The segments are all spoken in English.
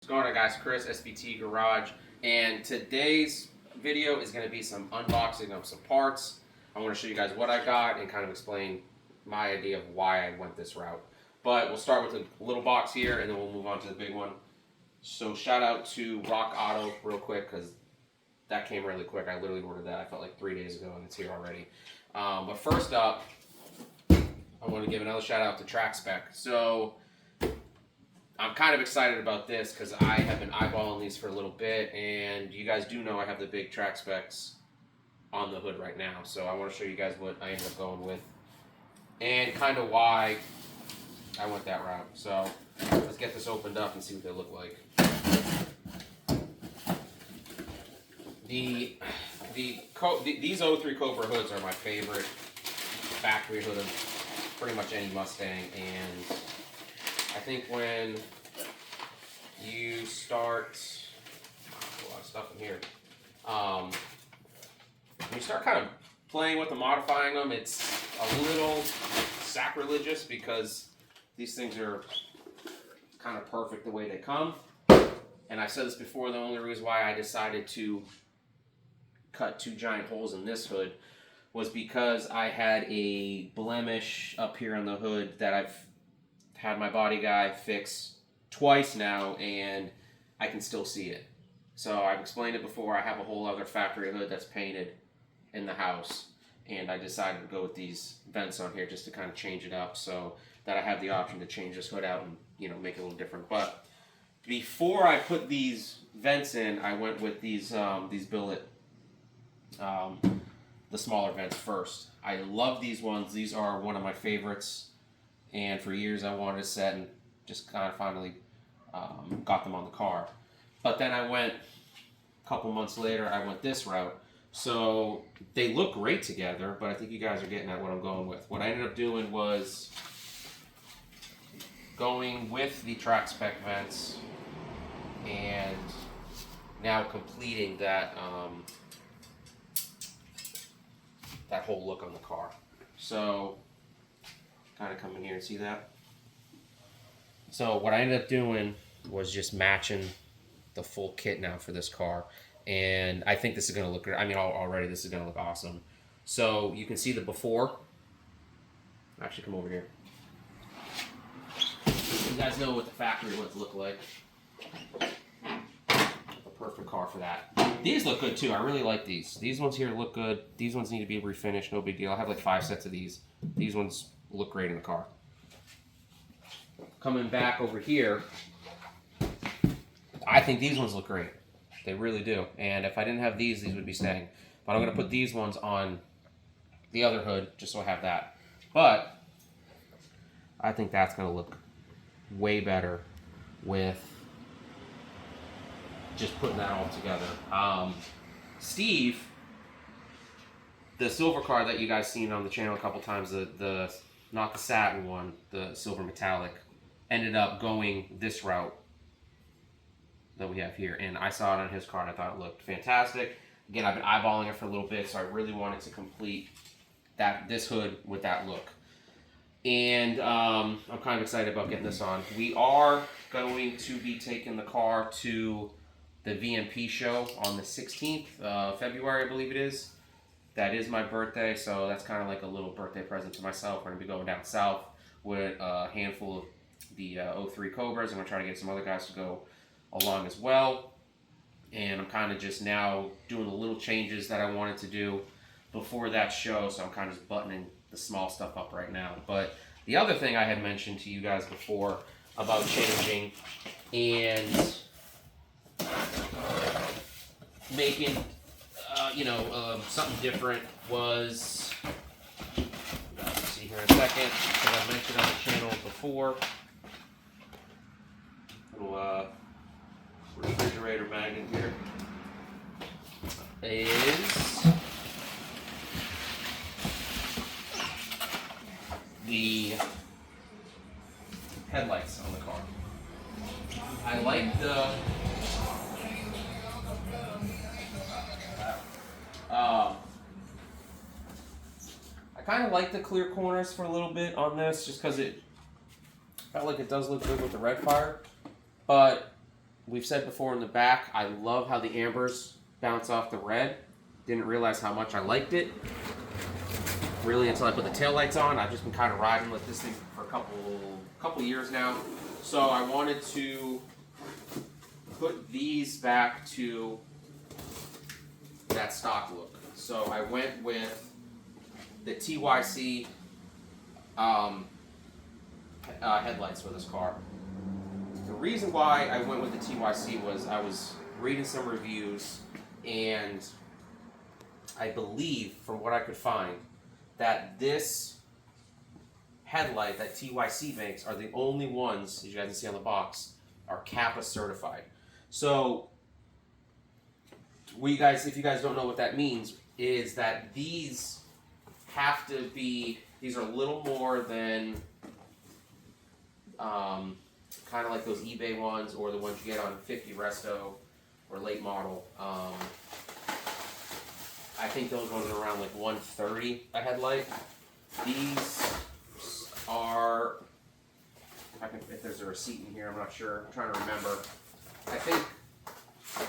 going on, guys? Chris, SBT Garage, and today's video is going to be some unboxing of some parts. I want to show you guys what I got and kind of explain my idea of why I went this route. But we'll start with a little box here, and then we'll move on to the big one. So shout out to Rock Auto real quick, because that came really quick. I literally ordered that, I felt like 3 days ago, and it's here already. But first up, I want to give another shout out to Track Spec. So I'm kind of excited about this because I have been eyeballing these for a little bit, and you guys do know I have the big Track Specs on the hood right now. So I want to show you guys what I ended up going with and kind of why I went that route. So let's get this opened up and see what they look like. These 03 Cobra hoods are my favorite factory hood of pretty much any Mustang, and I think when you start, a lot of stuff in here, when you start kind of playing with them, modifying them, it's a little sacrilegious because these things are kind of perfect the way they come. And I've said this before, the only reason why I decided to cut 2 giant holes in this hood was because I had a blemish up here on the hood that I've had my body guy fix twice now, and I can still see it. So I've explained it before, I have a whole other factory hood that's painted in the house, and I decided to go with these vents on here just to kind of change it up so that I have the option to change this hood out and, you know, make it a little different. But before I put these vents in, I went with these billet, the smaller vents first. I love these ones. These are one of my favorites, and for years I wanted to set and just kind of finally got them on the car. But then I went, a couple months later, I went this route. So they look great together, but I think you guys are getting at what I'm going with. What I ended up doing was going with the Track Spec vents and now completing that that whole look on the car. So kind of come in here and see that. So what I ended up doing was just matching the full kit now for this car, and I think this is going to look great. I mean, already this is going to look awesome. So you can see the before. Actually, come over here. You guys know what the factory ones look like. The perfect car for that. These look good too. I really like these. These ones here look good. These ones need to be refinished. No big deal. I have like 5 sets of these. These ones look great in the car. Coming back over here, I think these ones look great. They really do. And if I didn't have these would be staying. But I'm going to put these ones on the other hood just so I have that. But I think that's going to look way better with just putting that all together. Steve, the silver car that you guys seen on the channel a couple times, the not the satin one, the silver metallic, ended up going this route that we have here, and I saw it on his car and I thought it looked fantastic. Again, I've been eyeballing it for a little bit, so I really wanted to complete this hood with that look. And I'm kind of excited about getting this on. We are going to be taking the car to the VMP show on the 16th of February, I believe it is. That is my birthday, so that's kind of like a little birthday present to myself. We're going to be going down south with a handful of the 03 Cobras. I'm going to try to get some other guys to go along as well. And I'm kind of just now doing the little changes that I wanted to do before that show, so I'm kind of just buttoning the small stuff up right now. But the other thing I had mentioned to you guys before about changing and making something different was, let's see here in a second, because I've mentioned on the channel before, little refrigerator magnet here is the headlights on the car. I like the I kind of like the clear corners for a little bit on this, just because it felt like it does look good with the red fire. But we've said before in the back, I love how the ambers bounce off the red. Didn't realize how much I liked it. Really until I put the taillights on. I've just been kind of riding with this thing for a couple years now. So I wanted to put these back to that stock look. So I went with the TYC headlights for this car. The reason why I went with the TYC was I was reading some reviews, and I believe, from what I could find, that this headlight that TYC makes are the only ones, as you guys can see on the box, are CAPPA certified. So, if you guys don't know what that means, is that these have to be, these are a little more than kind of like those eBay ones or the ones you get on 50 Resto or late model. I think those ones are around like 130 a headlight. These are, if there's a receipt in here, I'm not sure. I'm trying to remember. I think oh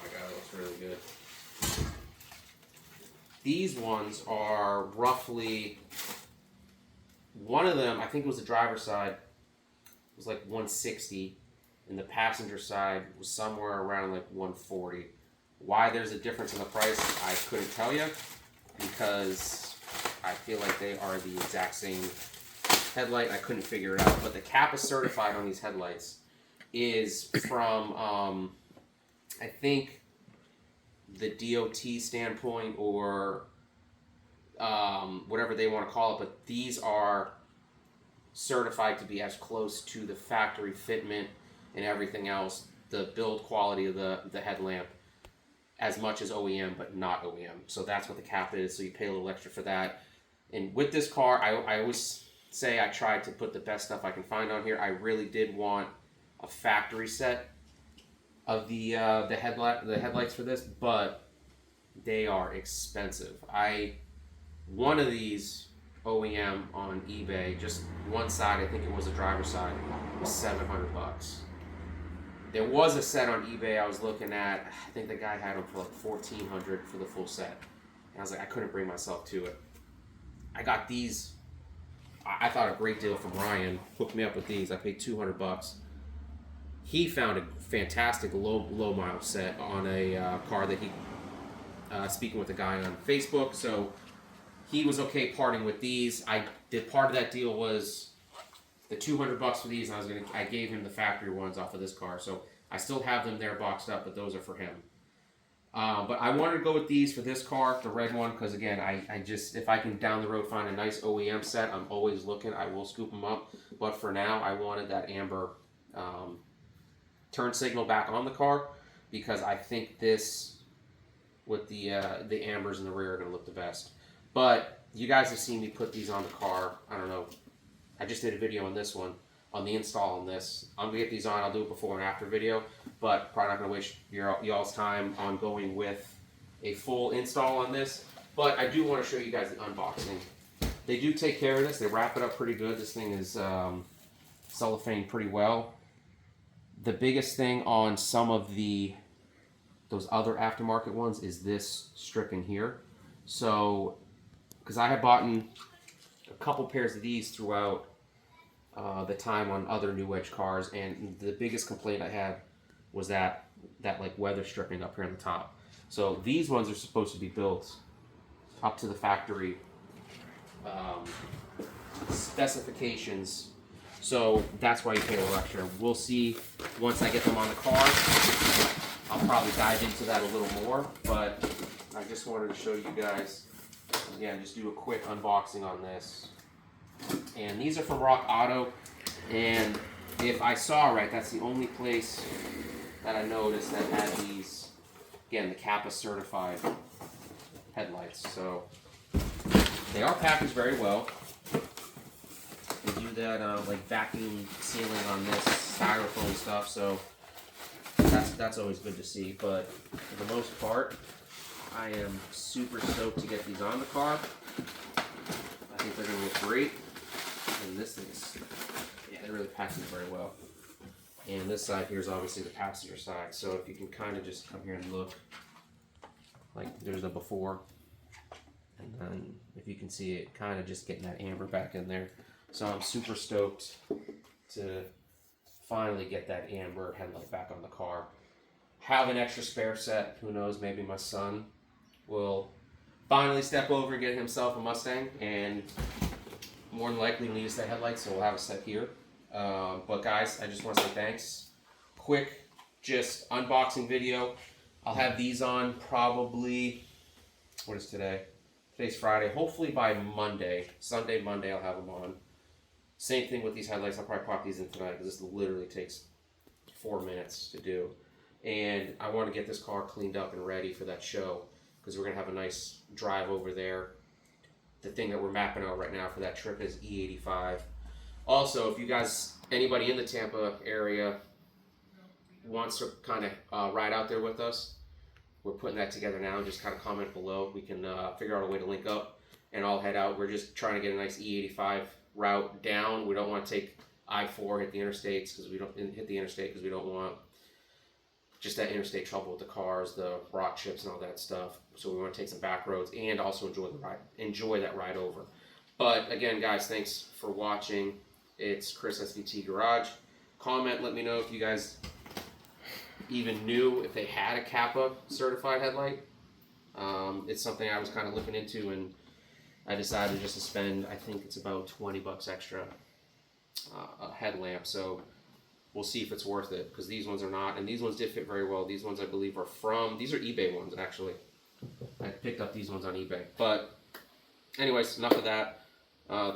my god, that looks really good. These ones are roughly, one of them, I think it was the driver's side, was like 160, and the passenger side was somewhere around like 140. Why there's a difference in the price, I couldn't tell you, because I feel like they are the exact same headlight. I couldn't figure it out. But the CAPPA certified on these headlights is from, I think, the DOT standpoint, or whatever they want to call it, but these are certified to be as close to the factory fitment and everything else, the build quality of the headlamp, as much as o.e.m, but not o.e.m. So that's what the CAPPA is, so you pay a little extra for that. And with this car, I always say I tried to put the best stuff I can find on here. I really did want a factory set of the headlights for this, but they are expensive. One of these o.e.m on eBay, just one side, I think it was a driver's side, was $700. There was a set on eBay I was looking at. I think the guy had them for like $1,400 for the full set, and I was like, I couldn't bring myself to it. I got these. I thought a great deal from Ryan. Hooked me up with these. I paid $200. He found a fantastic low mile set on a car that he speaking with a guy on Facebook. So he was okay parting with these. I did part of that deal was the $200 for these, and I gave him the factory ones off of this car. So I still have them there boxed up, but those are for him. But I wanted to go with these for this car, the red one, because again, I just, if I can down the road find a nice o.e.m set, I'm always looking. I will scoop them up. But for now, I wanted that amber turn signal back on the car, because I think this, with the ambers in the rear, are going to look the best. But you guys have seen me put these on the car. I don't know. I just did a video on this one, on the install on this. I'm going to get these on. I'll do a before and after video, but probably not going to waste y'all's time on going with a full install on this. But I do want to show you guys the unboxing. They do take care of this. They wrap it up pretty good. This thing is cellophane pretty well. The biggest thing on some of those other aftermarket ones is this stripping here. So, because I have bought a couple pairs of these throughout the time on other new edge cars, and the biggest complaint I had was that like weather stripping up here on the top. So these ones are supposed to be built up to the factory specifications. So that's why you pay a little extra. We'll see once I get them on the car. I'll probably dive into that a little more, but I just wanted to show you guys, again, just do a quick unboxing on this. And these are from Rock Auto, and if I saw right, that's the only place that I noticed that had these, again, the CAPPA certified headlights. So they are packaged very well. They do that like vacuum sealing on this styrofoam stuff, so that's always good to see. But for the most part, I am super stoked to get these on the car. I think they're going to look great. this thing is, yeah, they really packed it very well. And this side here is obviously the passenger side. So if you can kind of just come here and look, like there's the before. And then if you can see it, kind of just getting that amber back in there. So I'm super stoked to finally get that amber headlight back on the car. Have an extra spare set. Who knows, maybe my son will finally step over and get himself a Mustang, and more than likely need a set headlights, so we'll have a set here. But guys, I just want to say thanks. Quick, just unboxing video. I'll have these on probably, what is today? Today's Friday. Hopefully by Monday, Sunday, Monday, I'll have them on. Same thing with these headlights. I'll probably pop these in tonight because this literally takes 4 minutes to do. And I want to get this car cleaned up and ready for that show because we're going to have a nice drive over there. The thing that we're mapping out right now for that trip is E85. Also, if you guys, anybody in the Tampa area wants to kind of ride out there with us, we're putting that together now. Just kind of comment below. We can figure out a way to link up and I'll head out. We're just trying to get a nice E85 route down. We don't want to take I-4, hit the interstates because we don't want just that interstate trouble with the cars, the rock chips and all that stuff. So we want to take some back roads and also enjoy that ride over. But again, guys, thanks for watching. It's Chris SVT Garage. Comment, let me know if you guys even knew if they had a CAPPA certified headlight. It's something I was kind of looking into, and I decided just to spend, I think it's about 20 bucks extra a headlamp. So we'll see if it's worth it, because these ones are not, and these ones did fit very well. These ones I believe are from, these are eBay ones actually. I picked up these ones on eBay. But anyways, enough of that.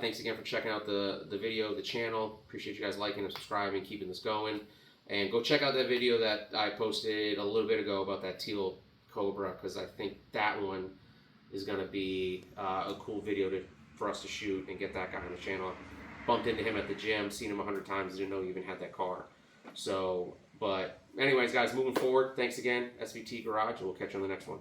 Thanks again for checking out the video, the channel. Appreciate you guys liking and subscribing, keeping this going. And go check out that video that I posted a little bit ago about that teal Cobra, because I think that one is going to be a cool video for us to shoot and get that guy on the channel. Bumped into him at the gym, seen him 100 times, didn't know he even had that car. So, but anyways, guys, moving forward, thanks again, SVT Garage, and we'll catch you on the next one.